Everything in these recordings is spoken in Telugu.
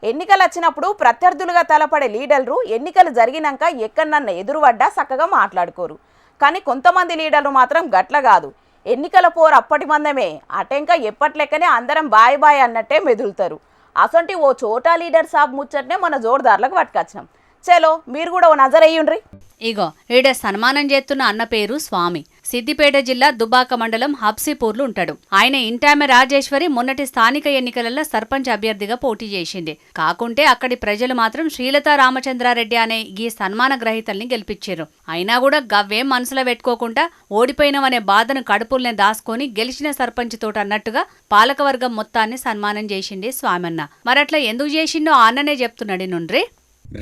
ఎన్నికలు వచ్చినప్పుడు ప్రత్యర్థులుగా తలపడే లీడర్లు ఎన్నికలు జరిగినాక ఎక్కడన్నా ఎదురుపడ్డా చక్కగా మాట్లాడుకోరు. కానీ కొంతమంది లీడర్లు మాత్రం గట్ల కాదు. ఎన్నికల పోరు అప్పటి మందమే, అటెంక ఎప్పట్లెక్కనే అందరం బాయ్ బాయ్ అన్నట్టే మెదులుతారు. అసొంటి ఓ చోటా లీడర్ సాబ్ ముచ్చట్నే మన జోరుదారులకు పట్టుకొచ్చినాం. చలో మీరు కూడా ఓ నజరయ్యుండ్రి. ఇగో ఈడ సన్మానం చేస్తున్న అన్న పేరు స్వామి. సిద్దిపేట జిల్లా దుబాక మండలం హబ్సిపూర్లు ఉంటాడు. ఆయన ఇంటామె రాజేశ్వరి మొన్నటి స్థానిక ఎన్నికలలో సర్పంచ్ అభ్యర్థిగా పోటీ చేసింది. కాకుంటే అక్కడి ప్రజలు మాత్రం శ్రీలతా రామచంద్రారెడ్డి అనే ఈ సన్మాన గ్రహీతల్ని గెలిపించారు. అయినా కూడా గవ్వేం మనసులో పెట్టుకోకుండా ఓడిపోయినవనే బాధను కడుపుల్నే దాసుకొని గెలిచిన సర్పంచ్ తోట అన్నట్టుగా పాలకవర్గం మొత్తాన్ని సన్మానం చేసింది స్వామన్న. మరట్లా ఎందుకు చేసిండో అన్ననే చెప్తున్నాడు నుండ్రి.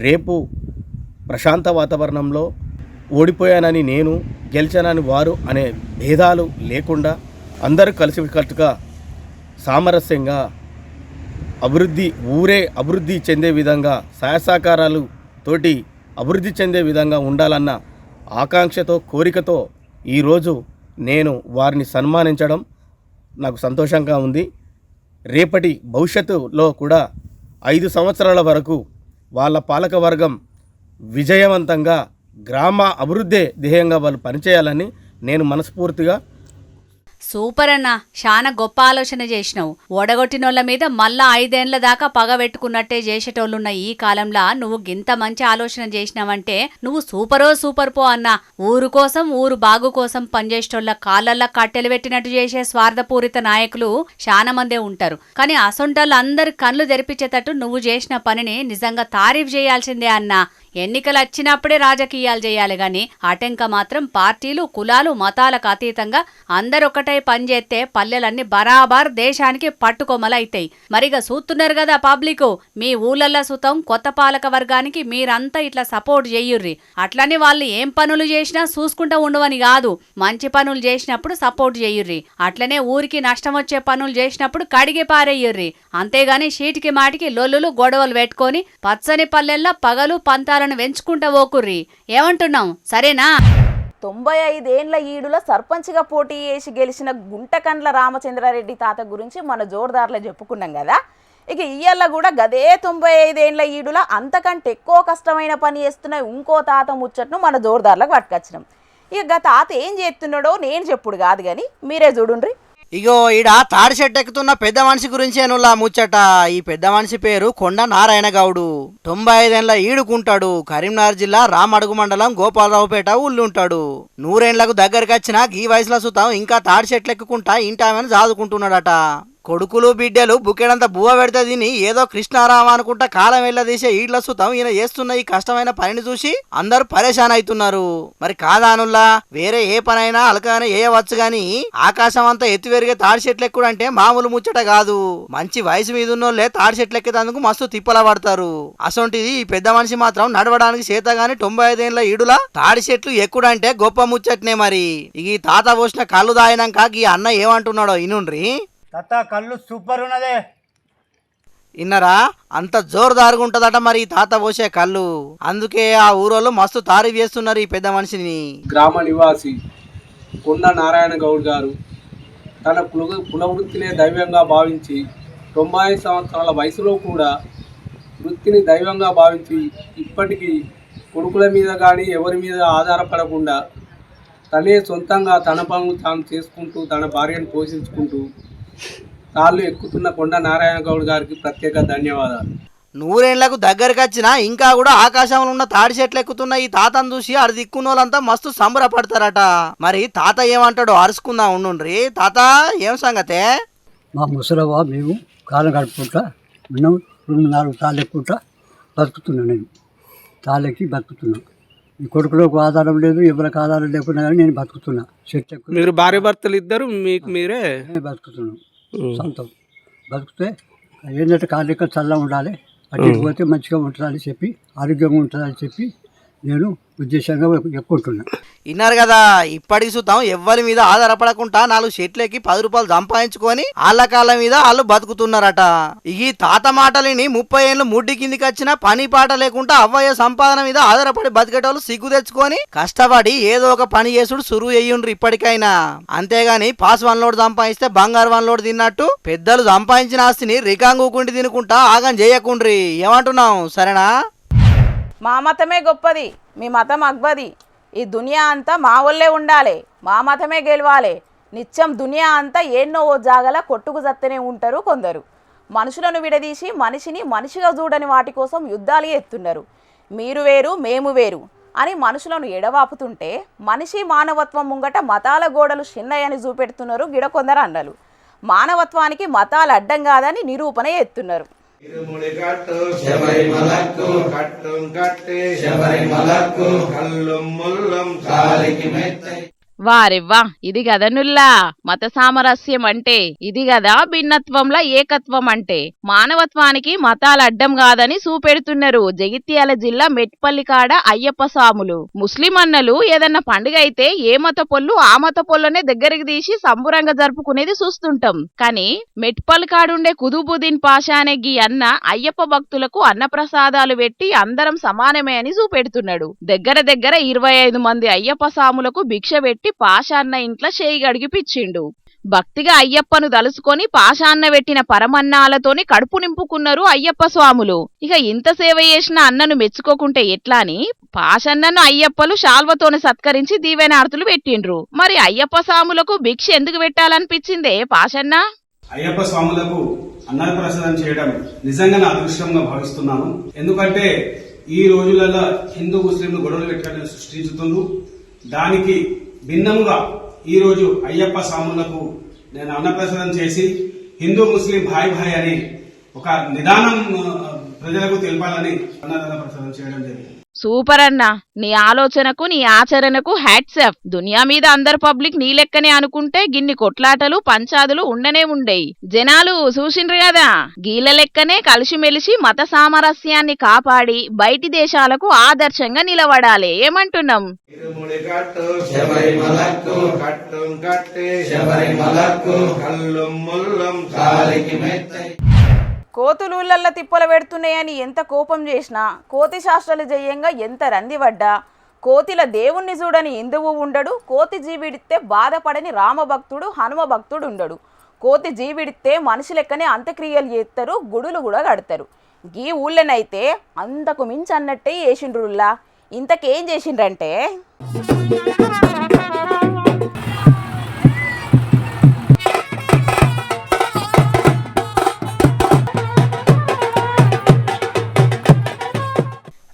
రేపు ప్రశాంత వాతావరణంలో ఓడిపోయానని నేను, గెలిచానని వారు అనే భేదాలు లేకుండా అందరూ కలిసికట్టుగా సామరస్యంగా ఊరే అభివృద్ధి చెందే విధంగా సహాయసహకారాలు తోటి అభివృద్ధి చెందే విధంగా ఉండాలన్న ఆకాంక్షతో, కోరికతో ఈరోజు నేను వారిని సన్మానించడం నాకు సంతోషంగా ఉంది. రేపటి భవిష్యత్తులో కూడా 5 సంవత్సరాల వరకు వాళ్ళ పాలకవర్గం విజయవంతంగా గ్రామ అభివృద్ధి ధ్యేయంగా వాళ్ళు పనిచేయాలని నేను మనస్ఫూర్తిగా. సూపర్ అన్న, చాలా గొప్ప ఆలోచన చేసినావు. ఓడగొట్టినోళ్ల మీద మళ్ళా 5 ఏళ్ల దాకా పగ పెట్టుకున్నట్టే చేసేటోళ్ళున్న ఈ కాలంలో నువ్వు గింత మంచి ఆలోచన చేసినావంటే నువ్వు సూపర్ పో అన్న. ఊరు కోసం, ఊరు బాగు కోసం పనిచేసేటోళ్ళ కాళ్ళల్లా కట్టెలు పెట్టినట్టు చేసే స్వార్థపూరిత నాయకులు చాలా మందే ఉంటారు. కానీ అసొంటోళ్ళు అందరి కళ్ళు తెరిపించేటట్టు నువ్వు చేసిన పనిని నిజంగా తారీఫ్ చేయాల్సిందే అన్న. ఎన్నికలు వచ్చినప్పుడే రాజకీయాలు చేయాలి గాని అటెంక మాత్రం పార్టీలు, కులాలు, మతాలకు అతీతంగా అందరొకటై పనిచేస్తే పల్లెలన్నీ బరాబర్ దేశానికి పట్టుకొమ్మలైతాయి. మరిగా చూస్తున్నారు కదా పబ్లిక్, మీ ఊళ్ళల్లో సుతం కొత్త పాలక వర్గానికి మీరంతా ఇట్లా సపోర్ట్ చెయ్యుర్రి. అట్లని వాళ్ళు ఏం పనులు చేసినా చూసుకుంటూ ఉండవని కాదు, మంచి పనులు చేసినప్పుడు సపోర్ట్ చెయ్యుర్రి. అట్లనే ఊరికి నష్టం వచ్చే పనులు చేసినప్పుడు కడిగి పారేయ్యుర్రి. అంతేగాని షీటికి మాటికి లొల్లులు గొడవలు పెట్టుకొని పచ్చని పల్లెల్లో పగలు పంతాలను వెంచుకుంటా ఓకుర్రి. ఏమంటున్నాం, సరేనా? 95 ఏండ్ల ఈడుల సర్పంచ్గా పోటీ చేసి గెలిచిన గుంటకండ్ల రామచంద్రారెడ్డి తాత గురించి మన జోరుదారులో చెప్పుకున్నాం కదా. ఇక ఇయ్యాల కూడా గదే 95 ఏండ్ల ఈడుల అంతకంటే ఎక్కువ కష్టమైన పని చేస్తున్న ఇంకో తాత ముచ్చట్ను మన జోరుదారులకు పట్టుకొచ్చినాం. ఇక తాత ఏం చేస్తున్నాడో నేను చెప్పుడు కాదు కానీ మీరే చూడుండ్రి. ఇగో ఈడ తాడి చెట్టు ఎక్కుతున్న పెద్ద మనిషి గురించేనులా ముచ్చట. ఈ పెద్ద మనిషి పేరు కొండ నారాయణ గౌడు. 95 ఏళ్ల ఈడుకుంటాడు. కరీంనగర్ జిల్లా రామడుగు మండలం గోపాలరావుపేట ఊళ్ళుంటాడు. 100 ఏళ్లకు దగ్గరికి వచ్చిన ఈ వయసులో సుతం ఇంకా తాడి చెట్లు ఎక్కుకుంటా ఇంటామని జాదుకుంటున్నాడట. కొడుకులు బిడ్డలు బుకెడంత బువ్వ పెడితే దీన్ని ఏదో కృష్ణారామ అనుకుంటా కాలం వెళ్ళదీసే ఈడ్ల సుతం ఈయన చేస్తున్న ఈ కష్టమైన పనిని చూసి అందరూ పరేషాన్ అవుతున్నారు. మరి కాదానుల్లా వేరే ఏ పనైనా అలకానే వేయవచ్చు గాని ఆకాశం అంతా ఎత్తివెరిగే తాడి చెట్లు ఎక్కుడంటే మామూలు ముచ్చట కాదు. మంచి వయసు మీద ఉన్నోళ్లే తాడి చెట్లు ఎక్కేందుకు మస్తు తిప్పల పడతారు. అసొంటిది ఈ పెద్ద మనిషి మాత్రం నడవడానికి చేత గాని 95 ఏళ్ల ఈడులా తాడి చెట్లు ఎక్కుడంటే గొప్ప ముచ్చట్నే. మరి ఈ తాత పోసిన కళ్ళు దాయినాక ఈ అన్న ఏమంటున్నాడో ఇనుండ్రి. తాత కళ్ళు సూపర్ ఉన్నదే. ఇన్నరా అంత జోరుదారుగా ఉంటదట మరి ఈ తాత పోసే కళ్ళు. అందుకే ఆ ఊరోళ్ళు మస్తు తారీఫ్ చేస్తున్నారు ఈ పెద్ద మనిషిని. గ్రామ నివాసి కొండ నారాయణ గౌడ్ గారు తన కుల వృత్తినే దైవంగా భావించి 90 సంవత్సరాల వయసులో కూడా వృత్తిని దైవంగా భావించి ఇప్పటికీ కొడుకుల మీద కానీ ఎవరి మీద ఆధారపడకుండా తనే సొంతంగా తన పనులు తాను చేసుకుంటూ తన భార్యను పోషించుకుంటూ తాళ్ళు ఎక్కుతున్న కొండ నారాయణ గౌడ్ గారికి ప్రత్యేక ధన్యవాదాలు. 100 ఏళ్లకు దగ్గరికి వచ్చినా ఇంకా కూడా ఆకాశంలో ఉన్న తాడి చెట్లు ఎక్కుతున్న ఈ తాతను చూసి అడి దిక్కున్న వాళ్ళంతా మస్తు సంబరపడతారట. మరి తాత ఏమంటాడో అరుచుకుందాం ఉండుండ్రి. తాత ఏం సంగతే? మా ముసలవా మేము కాలం గడుపుకుంటా ఉన్నాం. 2-4 తాళ్ళు ఎక్కుంటా బతుకుతున్నా. నేను తాళ్ళెక్కి బతుకుతున్నా. ఈ కొడుకులకు ఆధారం లేదు, ఎవరికి ఆధారం లేకున్నా కానీ నేను బతుకుతున్నా. చెట్టు మీరు భార్య భర్తలు ఇద్దరు మీకు మీరే బతుకుతున్నాం. సొంతం బతుకుతే ఏంటంటే కాళ్ళెక్క చల్లగా ఉండాలి, అటు పోతే మంచిగా ఉంటుందని చెప్పి, ఆరోగ్యంగా ఉంటుందని చెప్పి నేను ఉద్దేశంగా ఎక్కుంటున్నా. విన్నారు కదా, ఇప్పటికి సుతం ఎవ్వరి మీద ఆధారపడకుండా 4 చెట్లకి 10 రూపాయలు సంపాదించుకొని వాళ్ళ కాళ్ళ మీద వాళ్ళు బతుకుతున్నారట. ఈ తాత మాటలిని 30 ఏళ్ళు ముడ్డి కిందికి వచ్చిన పని పాట లేకుండా అవ్వయ్య సంపాదన మీద ఆధారపడి బతికేటోళ్ళు సిగ్గు తెచ్చుకొని కష్టపడి ఏదో ఒక పని చేసుడు సురువు అయ్యుండ్రు ఇప్పటికైనా. అంతేగాని పాస్ 1 లోడ్ సంపాదిస్తే బంగారు 1 లోడ్ తిన్నట్టు పెద్దలు సంపాదించిన ఆస్తిని రికాంగుకుండి తినుకుంటా ఆగం చేయకుండ్రి. ఏమంటున్నాం సరేనా? మా మతమే గొప్పది, మీ మతం అగ్బది. ఈ దునియా అంతా మా వల్లే ఉండాలి, మా మతమే గెలవాలి. నిత్యం దునియా అంతా ఎన్నో ఓ జాగల కొట్టుకు జత్తనే ఉంటారు కొందరు. మనుషులను విడదీసి మనిషిని మనిషిగా చూడని వాటి కోసం యుద్ధాలు ఎత్తున్నారు. మీరు వేరు మేము వేరు అని మనుషులను ఎడవాపుతుంటే మనిషి మానవత్వం ముంగట మతాల గోడలు చిన్నయని చూపెడుతున్నారు గిడ కొందరు అన్నలు. మానవత్వానికి మతాలు అడ్డం కాదని నిరూపణ ఎత్తున్నారు. ఇరుముడి కట్టు శబరిమలకు కట్టుం కట్టి శబరిమలకు కల్లుం ముల్లం కాలికి మెత్తై. వారెవ్వా, ఇది గదనుల్లా మత సామరస్యం అంటే, ఇది గదా భిన్నత్వంలా ఏకత్వం అంటే. మానవత్వానికి మతాలు అడ్డం కాదని చూపెడుతున్నారు జగిత్యాల జిల్లా మెట్పల్లి కాడ అయ్యప్ప స్వాములు. ముస్లిం అన్నలు ఏదన్నా పండుగ అయితే ఏ మత పొల్లు ఆ మత పొల్లనే దగ్గరికి తీసి సంబురంగా జరుపుకునేది చూస్తుంటాం. కానీ మెట్పల్లి కాడుండే కుతుబుద్దీన్ పాషా అనే గీ అన్న అయ్యప్ప భక్తులకు అన్నప్రసాదాలు పెట్టి అందరం సమానమే అని చూపెడుతున్నాడు. దగ్గర 25 మంది అయ్యప్ప స్వాములకు భిక్ష పెట్టి పాషాన్న ఇంట్లో చేయి గడిగిపిచ్చిండు. భక్తిగా అయ్యప్పను దలుసుకొని పాషాన్న పెట్టిన పరమన్నాలతోని కడుపు నింపుకున్నారు అయ్యప్ప స్వాములు. ఇక ఇంత సేవ చేసిన అన్నను మెచ్చుకోకుంటే ఎట్లా అని పాషన్నను అయ్యప్పలు శాల్వతోని సత్కరించి దీవెనార్తులు పెట్టిండ్రు. మరి అయ్యప్ప స్వాములకు భిక్ష ఎందుకు పెట్టాలనిపించిందే పాషన్న? అయ్యప్ప స్వాములకు అన్నప్రసాదం చేయడం నిజంగా నా అదృష్టంగా భావిస్తున్నాను. ఎందుకంటే ఈ రోజులలో హిందూ ముస్లింలు గొడవలు పెట్టాలని సృష్టించుతుండ్రు. దానికి భిన్నంగా ఈ రోజు అయ్యప్ప స్వాములకు నేను అన్నప్రసాదం చేసి హిందూ ముస్లిం భాయ్ భాయ్ అని ఒక నిదానం ప్రజలకు తెలపాలని అన్నప్రసాదం చేయడం జరిగింది. సూపర్ అన్న, నీ ఆలోచనకు నీ ఆచరణకు హ్యాట్సాఫ్. దునియా మీద అందరు పబ్లిక్ నీ లెక్కనే అనుకుంటే గిన్ని కొట్లాటలు పంచాదులు ఉండనే ఉండేయి. జనాలు చూసిండ్రు కదా, గీల లెక్కనే కలిసిమెలిసి మత సామరస్యాన్ని కాపాడి బయటి దేశాలకు ఆదర్శంగా నిలబడాలి. ఏమంటున్నాం? ఇరుముడి కట్టు శబరిమలకు కట్టుం కట్టి శబరిమలకు కల్లుం ముల్లం కాలికి మెత్తై. కోతులూళ్ళల్లో తిప్పలు పెడుతున్నాయని ఎంత కోపం చేసినా, కోతి శాస్త్రాలు జయంగా ఎంత రందిపడ్డా, కోతిల దేవుణ్ణి చూడని హిందువు ఉండడు, కోతి జీవిడితే బాధపడని రామభక్తుడు హనుమ భక్తుడు ఉండడు. కోతి జీవిడితే మనిషి లెక్కనే అంత్యక్రియలు చేస్తారు, గుడులు కూడా కడతారు. గీ ఊళ్ళనైతే అంతకు మించి అన్నట్టే చేసిండ్రుల్లా. ఇంతకేం చేసిండ్రంటే,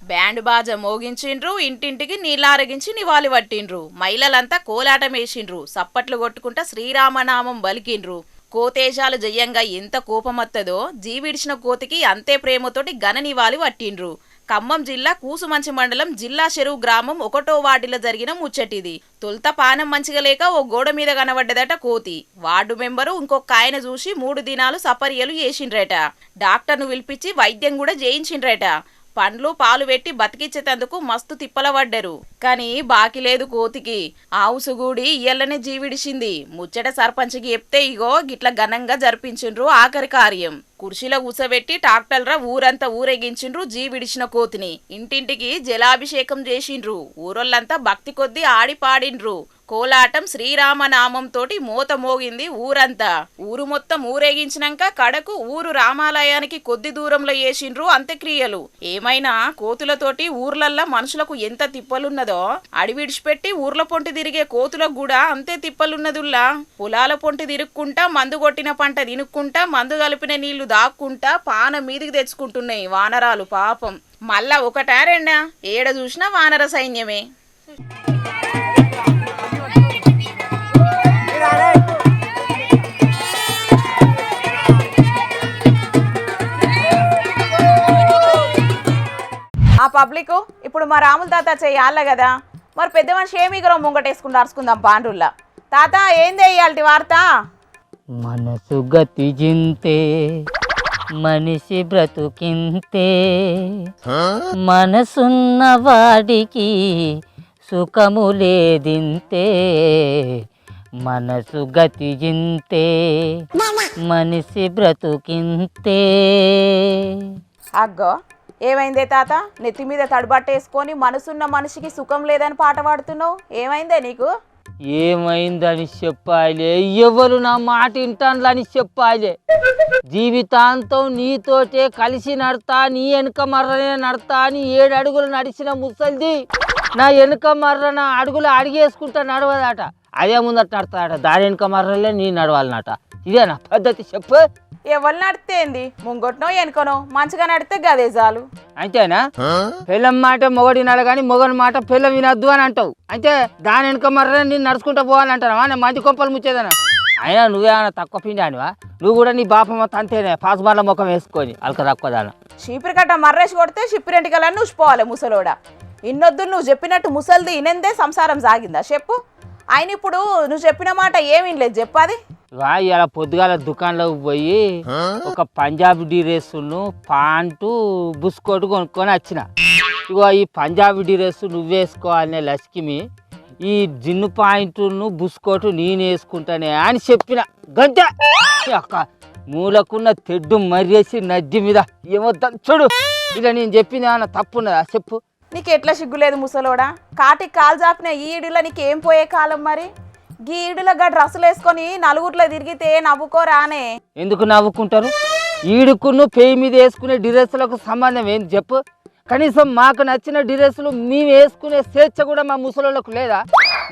బ్యాండ్ బాజా మోగించిండ్రు, ఇంటింటికి నీళ్ళారగించి నివాళి పట్టిండ్రు. మహిళలంతా కోలాటం వేసిండ్రు, సప్పట్లు కొట్టుకుంటా శ్రీరామనామం బలికిండ్రు. కోతేశాలు జయంగా ఎంత కోపమత్తదో జీవిడిచిన కోతికి అంతే ప్రేమతోటి ఘన నివాళి పట్టిండ్రు. ఖమ్మం జిల్లా కూసుమంచి మండలం జిల్లా చెరువు గ్రామం 1వ వార్డులో జరిగిన ముచ్చటిది. తొలుత పానం మంచిగా లేక ఓ గోడ మీద కనబడ్డదట కోతి. వార్డు మెంబరు ఇంకొక ఆయన చూసి 3 దినాలు సపర్యలు చేసిండ్రట. డాక్టర్ను పిలిపించి వైద్యం కూడా చేయించిండ్రట. పండ్లు పాలు పెట్టి బతికిచ్చేటందుకు మస్తు తిప్పల పడ్డారు. కానీ బాకి లేదు కోతికి. ఆవుసుగూడి ఇయ్యల్లనే జీవిడిసింది. ముచ్చట సర్పంచ్కి చెప్తే ఇగో గిట్ల ఘనంగా జరిపించిండ్రు ఆఖరి కార్యం. కుర్చీలో కూసబెట్టి ట్రాక్టర్ల ఊరంతా ఊరేగించిండ్రు జీవిడిచిన కోతిని. ఇంటింటికి జలాభిషేకం చేసిండ్రు. ఊరోళ్ళంతా భక్తి కొద్దీ ఆడి పాడిండ్రు. కోలాటం శ్రీరామనామంతోటి మోత మోగింది ఊరంతా. ఊరు మొత్తం ఊరేగించినాక కడకు ఊరు రామాలయానికి కొద్ది దూరంలో చేసిండ్రు అంత్యక్రియలు. ఏమైనా కోతులతోటి ఊర్లల్లా మనుషులకు ఎంత తిప్పలున్నదో అడివిడిచిపెట్టి ఊర్ల పొంటి తిరిగే కోతులకు కూడా అంతే తిప్పలున్నదుల్లా. పొలాల పొంటి తిరుక్కుంటా మందు కొట్టిన పంట తినుక్కుంటా మందు కలిపిన నీళ్లు దాక్కుంటా పాన మీదికి తెచ్చుకుంటున్నాయి వానరాలు పాపం. మళ్ళా ఒకటా రెండా ఏడ చూసినా వానర సైన్యమే. ఆ పబ్లిక్ ఇప్పుడు మా రాముల తాత చెయ్యాల కదా, మరి పెద్ద మనిషి ఏమిగరం ముంగటేసుకుంటూ అరుచుకుందాం పాండ్రుల్లా. తాత ఏంది ఇయ్యాల్టి వార్త? మనసు గతి జింతే మనిషి బ్రతుకింతే మనసున్న వాడికి సుఖము లేదింతే మనసు గతిజింతే మనిషి బ్రతుకింతే. అగ్గో ఏమైందే తాత, నెత్తి మీద తడిబట్టేసుకొని మనసున్న మనిషికి సుఖం లేదని పాట పాడుతున్నావు, ఏమైందే నీకు? ఏమైందని చెప్పాలే, ఎవరు నా మాట వింటాన్లని చెప్పాలే. జీవితాంతం నీతోటే కలిసి నడతా, నీ వెనుక మర్రనే నడతా అని 7 అడుగులు నడిచిన ముసలిది నా వెనుక మర్రన అడుగులు అడిగేసుకుంటా నడవదట. అదే ముందట నడతాడట, దాని వెనుక మర్రలే నీ నడవాలన్నట. ఇదేనా పద్ధతి చెప్పు? ఎవరు నడితేంది, ముంగొట్టనో వెనుకనో మంచిగా నడితే గదే చాలు. అంతేనా? పిల్లం మాట మొగడు వినాలి కానీ మొగని మాట పిల్లం వినొద్దు అని అంటావు. అంటే దాని వెనుక మర్ర నేను నడుచుకుంటూ పోవాలంటావా? నేను మంచి కొంపలు ముచ్చేదనా? అయినా నువ్వేమన్నా తక్కువ పిండానివా? నువ్వు కూడా నీ బాపమ్మ అంతేనే పాసుబార్ల ముఖం వేసుకొని అలక తక్కువ దాన. చీపిరి కట్ట మర్రేసి కొడితే చిప్పిరెంటికలన్నీ ఉసిపోవాలి ముసలోడా. ఇన్నొద్దు నువ్వు చెప్పినట్టు ముసలిది ఇనందే సంసారం సాగిందా చెప్పు? ఆయన ఇప్పుడు నువ్వు చెప్పిన మాట ఏమీ లేదు చెప్పాది. ఇలా పొద్దుగాల దుకాణంలోకి పోయి ఒక పంజాబీ డ్రెస్సును పాంటు బుస్కోటు కొనుక్కొని వచ్చిన. ఇగో ఈ పంజాబీ డ్రెస్ నువ్వేసుకోవాలనే లక్ష్మి, ఈ జిన్ను పాయింట్ను బుస్కోటు నేను వేసుకుంటానే అని చెప్పిన. గంతే అక్క మూలకున్న తెడ్డు మర్రేసి నడ్డి మీద ఏమో చూడు. ఇలా నేను చెప్పింది ఏమన్నా తప్పున్నదా చెప్పు? నీకు ఎట్లా సిగ్గులేదు ముసలోడా? కాటికి కాలు చాపిన ఈ ఈడులో నీకేం పోయే కాలం మరి? గీ ఈడులో డ్రెస్సులు వేసుకొని నలుగురిలో తిరిగితే నవ్వుకోరానే. ఎందుకు నవ్వుకుంటారు? ఈడుకును పేయి మీద వేసుకునే డ్రెస్సులకు సంబంధం ఏంటి చెప్పు? కనీసం మాకు నచ్చిన డ్రెస్సులు మేము వేసుకునే స్వేచ్ఛ కూడా మా ముసలోళ్ళకు లేదా?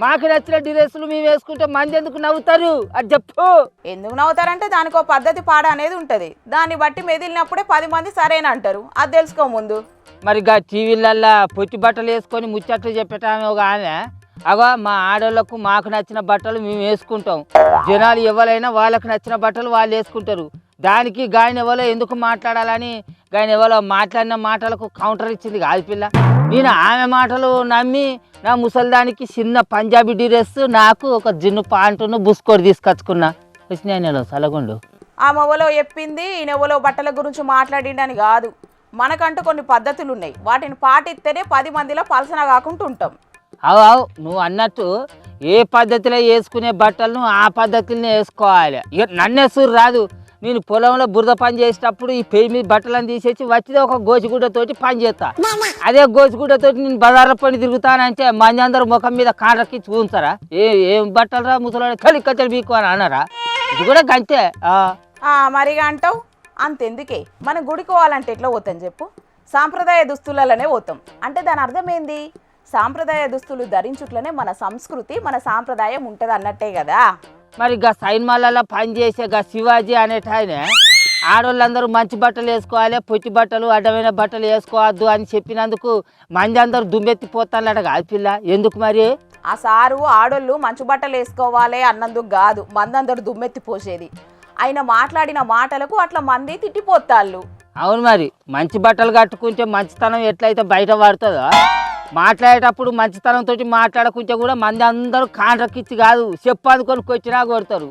మాకు నచ్చిన డ్రెస్సులు మేము వేసుకుంటే మంది ఎందుకు నవ్వుతారు అది చెప్పు? ఎందుకు నవ్వుతారంటే దానికి ఒక పద్ధతి పాడ అనేది ఉంటుంది. దాన్ని బట్టి మెదిలినప్పుడే 10 మంది సరేనా అంటారు, అది తెలుసుకో ముందు. మరి గా టీవీలల్లా పొట్టి బట్టలు వేసుకొని ముచ్చట్లు చెప్పేటామే ఒక ఆమె, అగో మా ఆడోళ్ళకు మాకు నచ్చిన బట్టలు మేము వేసుకుంటాం, జనాలు ఎవరైనా వాళ్ళకు నచ్చిన బట్టలు వాళ్ళు వేసుకుంటారు, దానికి గాయన ఎవరో ఎందుకు మాట్లాడాలని గాయన ఎవరో మాట్లాడిన మాటలకు కౌంటర్ ఇచ్చింది కాదు పిల్ల. నేను ఆమె మాటలు నమ్మి నా ముసలిదానికి చిన్న పంజాబీ డ్రెస్, నాకు ఒక జిన్ను పాంటును బుస్కోడు తీసుకొచ్చుకున్నా. వచ్చినా నేను సలగుండు. ఆ మొవలో చెప్పింది ఈ నెవలో బట్టల గురించి మాట్లాడిండని కాదు. మనకంటూ కొన్ని పద్ధతులు ఉన్నాయి, వాటిని పాటిస్తేనే 10 మందిలో పలసన కాకుండా ఉంటాం. అవు నువ్వు అన్నట్టు ఏ పద్ధతిలో వేసుకునే బట్టలను ఆ పద్ధతిలోనే వేసుకోవాలి. ఇక నన్నేసూరు రాదు. నేను పొలంలో బురద పని చేసేటప్పుడు ఈ పేయి మీద బట్టలను తీసేసి వచ్చిదే ఒక గోచిగుడ్డతోటి పని చేస్తా. అదే గోచిగుడ్డతోటి నేను బజార్ల పని తిరుగుతానంటే మంది అందరూ ముఖం మీద కాండ్రకి చూస్తారా? ఏం బట్టలు రా ముసలి కలికచ్చడి మీకు అని అన్నారా? ఇది కూడా గంతే. మరిగా అంటావు అంతెందుకే, మనం గుడికోవాలంటే ఎట్లా పోతాం చెప్పు? సాంప్రదాయ దుస్తులలోనే పోతాం. అంటే దాని అర్థం ఏంది? సాంప్రదాయ దుస్తులు ధరించుట్లనే మన సంస్కృతి మన సాంప్రదాయం ఉంటుంది అన్నట్టే కదా. మరి గా సైన్మాలలో పనిచేసే గా శివాజీ అనేటాయన ఆడవాళ్ళందరూ మంచి బట్టలు వేసుకోవాలి, పొట్టి బట్టలు అడ్డమైన బట్టలు వేసుకోవద్దు అని చెప్పినందుకు మంది అందరూ దుమ్మెత్తిపోతానట కాదు పిల్ల. ఎందుకు మరి? ఆ సారు ఆడోళ్ళు మంచి బట్టలు వేసుకోవాలి అన్నందుకు కాదు మందందరూ దుమ్మెత్తిపోసేది. ఆయన మాట్లాడిన మాటలకు అట్లా మంది తిట్టిపోతాళ్ళు. అవును, మరి మంచి బట్టలు కట్టుకుంటే మంచితనం ఎట్లయితే బయట పడుతుందో, మాట్లాడేటప్పుడు మంచితనంతో మాట్లాడకుంటే కూడా మంది అందరూ కాంట్రకిచ్చి కాదు చెప్పు అందుకొని వచ్చినా కొడతారు.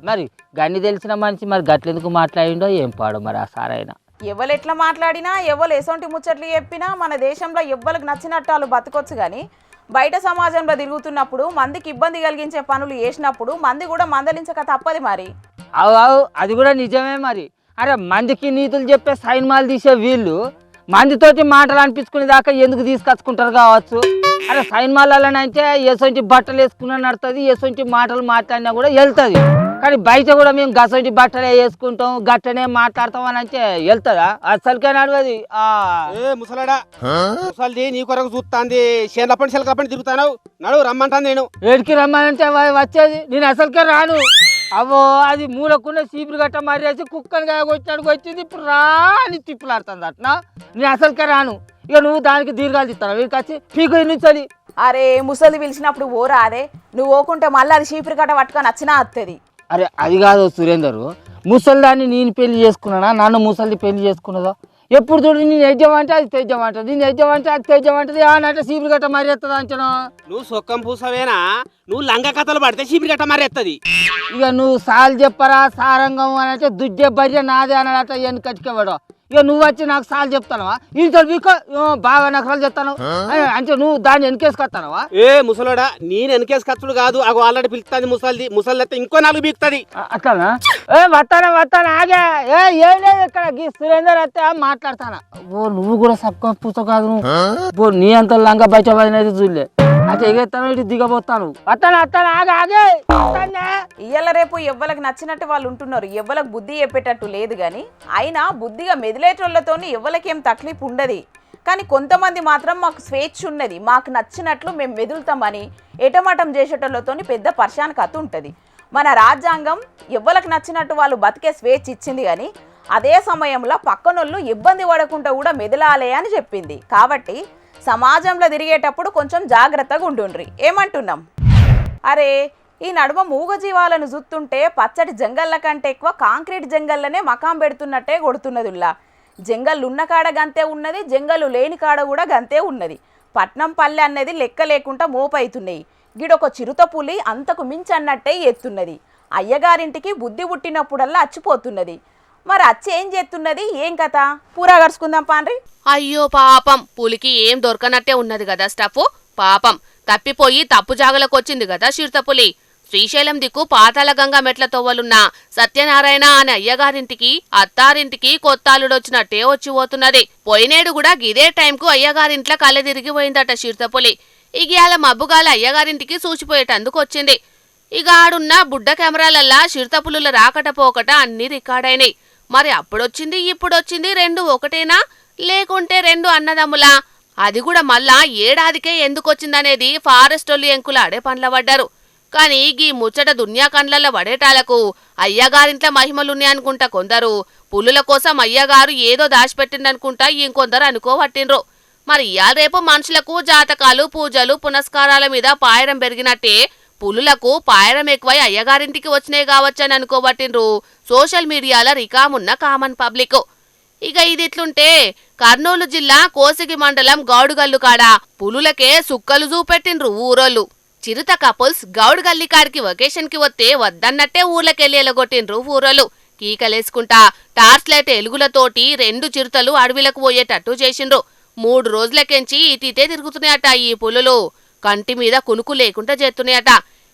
మరి గన్ని తెలిసిన మనిషి మరి గట్లెందుకు మాట్లాడిండో ఏం పాడు మరి ఆ సారైనా. ఎవరు ఎట్లా మాట్లాడినా ఎవరు ఎసొంటి ముచ్చట్లు చెప్పినా మన దేశంలో ఎవ్వరికి నచ్చినట్టు వాళ్ళు బతకొచ్చు. కానీ బయట సమాజంలో తిరుగుతున్నప్పుడు మందికి ఇబ్బంది కలిగించే పనులు చేసినప్పుడు మంది కూడా మందలించక తప్పది మరి. అవు అది కూడా నిజమే మరి. అరే మందికి నీతులు చెప్పే సైన్మాలు తీసే వీళ్ళు మందితోటి మాటలు అనిపించుకునే దాకా ఎందుకు తీసుకొచ్చుకుంటారు కావచ్చు. అరే సైన్మాలనంటే ఎసొంటి బట్టలు వేసుకున్నా నడుతుంది, ఎసొంటి మాటలు మాట్లాడినా కూడా వెళ్తుంది. కానీ బయట కూడా మేము గసొంటి బట్టలే వేసుకుంటాం గట్టనే మాట్లాడతాం అని అంటే వెళ్తుందా? అసలుకే నడవది. ముసలాడా ముసలిది నీ కొరకు చూస్తాంది, చేనులపండి చిలకలపండి తిరుగుతాను, నడు రమ్మంటాను. నేను ఏడికి రమ్మానంటే వచ్చేది నేను అసలుకే రాను. అవో అది మూలకున్న చీపురు గట్ట మర్రేసి కుక్కని వచ్చినాడు వచ్చింది, ఇప్పుడు రాని తిప్పులాడుతుంది అట్నా. నేను అసలుకే రాను. ఇక నువ్వు దానికి దీర్ఘాలు తీస్తాను వీరికి వచ్చి పీకు నుంచని. అరే ముసలి పిలిచినప్పుడు ఓ రాదే, నువ్వు ఓకుంటే మళ్ళీ అది చీపురు గట్ట పట్టుకొని వచ్చినా వస్తుంది. అరే అది కాదు సురేందరు, ముసలిదాన్ని నేను పెళ్లి చేసుకున్నానా నన్ను ముసలిది పెళ్లి చేసుకున్నదో? ఎప్పుడు చూడు నేను యజ్జమంటే అది తెజ్జమంటది, నేను యజ్జమంటే అది తెజ్జమంటది అన్నట్టు సీపులు గట్ట మరి ఎత్తది అంచనా. నువ్వు సొక్కం పూసవేనా, నువ్వు లంగ కథలు పడితే చీపిరి గట్ట మరెత్తది. ఇక నువ్వు సాలు చెప్పరా సారంగం అని అంటే దుడ్డే బర్రె నాదే అన్నట ఎన్ని కట్టుకోవాడు. ఇక నువ్వు వచ్చి నాకు సార్లు చెప్తానవా, ఇంత మీకు బాగా నకరాలు చెప్తాను అంటే నువ్వు దాన్ని వెనకేసుకొస్తానవా? ఏ ముసలోడా, నేను వెనకేసి కచ్చుడు కాదు, అగో ఆల్రెడీ పిలుస్తుంది ముసలిది. ముసలి ఇంకో 4 బీక్తుంది. అట్లానా? వస్తాను ఆగే. ఏం లేదు ఇక్కడ గీ సురేందర్ వస్తే మాట్లాడతానా. ఓ నువ్వు కూడా సక్క పూత కాదు నువ్వు, నీ అంత లంగా బయట పడినది చూడలే. అంటే ఎగెత్తాను ఇటు దిగబోతాను. వస్తాను ఆగే. ఇయ్యాల రేపు ఎవ్వలకు నచ్చినట్టు వాళ్ళు ఉంటున్నారు, ఎవ్వలకు బుద్ధి చెప్పేటట్టు లేదు. కానీ అయినా బుద్ధిగా మెదిలేటోళ్ళతోని ఎవ్వలకేం తక్లీఫ్ ఉండదు. కానీ కొంతమంది మాత్రం మాకు స్వేచ్ఛ ఉన్నది, మాకు నచ్చినట్లు మేము మెదులుతామని ఎటమటం చేసేటోళ్ళతోని పెద్ద పర్షాన్ కథ ఉంటుంది. మన రాజ్యాంగం ఎవ్వలకు నచ్చినట్టు వాళ్ళు బతికే స్వేచ్ఛ ఇచ్చింది, కానీ అదే సమయంలో పక్కనోళ్ళు ఇబ్బంది పడకుండా కూడా మెదలాలే అని చెప్పింది. కాబట్టి సమాజంలో తిరిగేటప్పుడు కొంచెం జాగ్రత్తగా ఉండుండ్రి. ఏమంటున్నాం? అరే ఈ నడుమ మూగజీవాలను చూస్తుంటే పచ్చటి జంగళ్ళ కంటే ఎక్కువ కాంక్రీట్ జంగల్లనే మకాం పెడుతున్నట్టే కొడుతున్నదిలా. జంగళ్ళు ఉన్న కాడ గంతే ఉన్నది, జంగలు లేని కాడ కూడా గంతే ఉన్నది. పట్నం పల్లె అనేది లెక్క లేకుండా మోపైతున్నాయి. గిడొక చిరుత పులి అంతకు మించి అన్నట్టే ఎత్తున్నది. అయ్యగారింటికి బుద్ధి పుట్టినప్పుడల్లా అచ్చిపోతున్నది. మరి అచ్చి ఏం చేస్తున్నది, ఏం కథ పూరా గడుచుకుందాం పాండ్రి. అయ్యో పాపం, పులికి ఏం దొరకనట్టే ఉన్నది కదా స్టఫ్. పాపం తప్పిపోయి తప్పు జాగలకు వచ్చింది కదా చిరుతపులి. శ్రీశైలం దిక్కు పాతాళ గంగా మెట్ల తోవలున్న సత్యనారాయణ అనే అయ్యగారింటికి అత్తారింటికి కొత్తాలుడొచ్చినట్టే వచ్చి పోతున్నది. పోయినేడు కూడా గిదే టైంకు అయ్యగారింట్లో కళ్ళ తిరిగిపోయిందట చిరుతపులి. ఇగియాల మబ్బుగాల అయ్యగారింటికి సూచిపోయేటందుకు వచ్చింది. ఇక ఆడున్న బుడ్డ కెమెరాలల్లా చిరుతపులుల రాకట పోకట అన్ని రికార్డైనాయి. మరి అప్పుడొచ్చింది ఇప్పుడొచ్చింది రెండు ఒకటేనా, లేకుంటే రెండు అన్నదమ్ములా? అది కూడా మళ్ళా ఏడాదికే ఎందుకొచ్చిందనేది ఫారెస్టోళ్ళు ఎంకులాడే పండ్ల పడ్డారు. కానీ గీ ముచ్చట దున్యా కండ్లల్లో పడేటాలకు అయ్యగారింట్ల మహిమలున్నాయనుకుంటా కొందరు, పులుల కోసం అయ్యగారు ఏదో దాచిపెట్టిందనుకుంటా ఇంకొందరు అనుకోవట్టిండ్రు. మరి ఇయాల రేపు మనుషులకు జాతకాలు పూజలు పునస్కారాల మీద పాయరం పెరిగినట్టే పులులకు పాయరం ఎక్కువై అయ్యగారింటికి వచ్చినాయి కావచ్చని అనుకోబట్టిండ్రు సోషల్ మీడియాల రికామున్న కామన్ పబ్లిక్. ఇక ఇదిట్లుంటే కర్నూలు జిల్లా కోసిగి మండలం గౌడుగల్లు కాడ పులులకే సుక్కలు చూపెట్టిండ్రు ఊరోళ్ళు. చిరుత కపుల్స్ గౌడుగల్లి కాడికి వెకేషన్ కి వస్తే వద్దన్నట్టే ఊర్లకెళ్ళి ఎలగొట్టిండ్రు ఊరోళ్ళు. కీకలేసుకుంటా టార్చ్ లైట్ ఎలుగులతోటి రెండు చిరుతలు అడవిలకు పోయేటట్టు చేసిండ్రు. 3 రోజులకెంచి ఇటీతే తిరుగుతున్నాయట ఈ పులులు. కంటి మీద కునుకు లేకుండా చేస్తున్నాయట.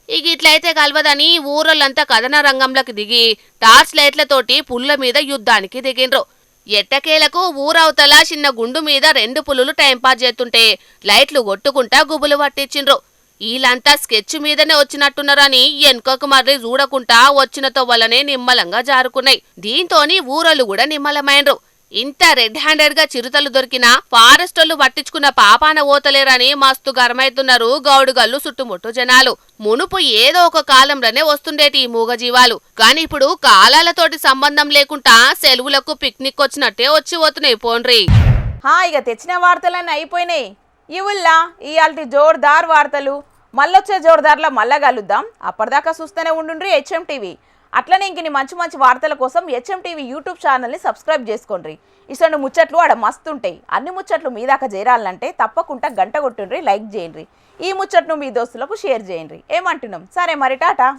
ఇక ఇట్లయితే కలవదని ఊరోళ్ళంతా కథన రంగంలోకి దిగి టార్చ్ లైట్లతోటి పులుల మీద యుద్ధానికి దిగిండ్రు. ఎట్టకేలకు ఊరవతల చిన్న గుండు మీద 2 పులులు టైంపాస్ చేస్తుంటే లైట్లు కొట్టుకుంటా గుబులు పట్టించిండ్రు. వీళ్ళంతా స్కెచ్ మీదనే వచ్చినట్టున్నారని ఎన్కొక మర్రి చూడకుండా వచ్చిన తొవ్వలనే నిమ్మలంగా జారుకున్నాయి. దీంతోని ఊరోళ్ళు కూడా నిమ్మలమైండ్రు. ఇంత రెడ్ హ్యాండెడ్ గా చిరుతలు దొరికినా ఫారెస్టోళ్లు పట్టించుకున్న పాపాన ఓతలేరని మస్తు గరమైతున్నారు గౌడుగల్లు చుట్టుముట్టు జనాలు. మునుపు ఏదో ఒక కాలంలోనే వస్తుండేటి ఈ మూగజీవాలు, కాని ఇప్పుడు కాలాలతోటి సంబంధం లేకుండా సెలవులకు పిక్నిక్ వచ్చినట్టే వచ్చి పోతున్నాయి పోండ్రి. ఇక తెచ్చిన వార్తలన్నీ అయిపోయినాయి. ఇవుల్లా ఇయాల్టి జోర్దార్ వార్తలు మళ్ళొచ్చే జోర్దార్లో మళ్ళా కలుద్దాం. అప్పటిదాకా చూస్తూనే ఉండుండ్రి హెచ్ఎం టీవీ. అట్లనే ఇంక మంచి మంచి వార్తల కోసం హెచ్ఎం టీవీ యూట్యూబ్ ఛానల్ని సబ్స్క్రైబ్ చేసుకోండి. ఇసండు ముచ్చట్లు ఆడ మస్తుంటాయి. అన్ని ముచ్చట్లు మీ దాకా చేరాలంటే తప్పకుండా గంట కొట్టుండ్రి, లైక్ చేయండి. ఈ ముచ్చట్ను మీ దోస్తులకు షేర్ చేయండి. ఏమంటున్నాం? సరే మరి టాటా.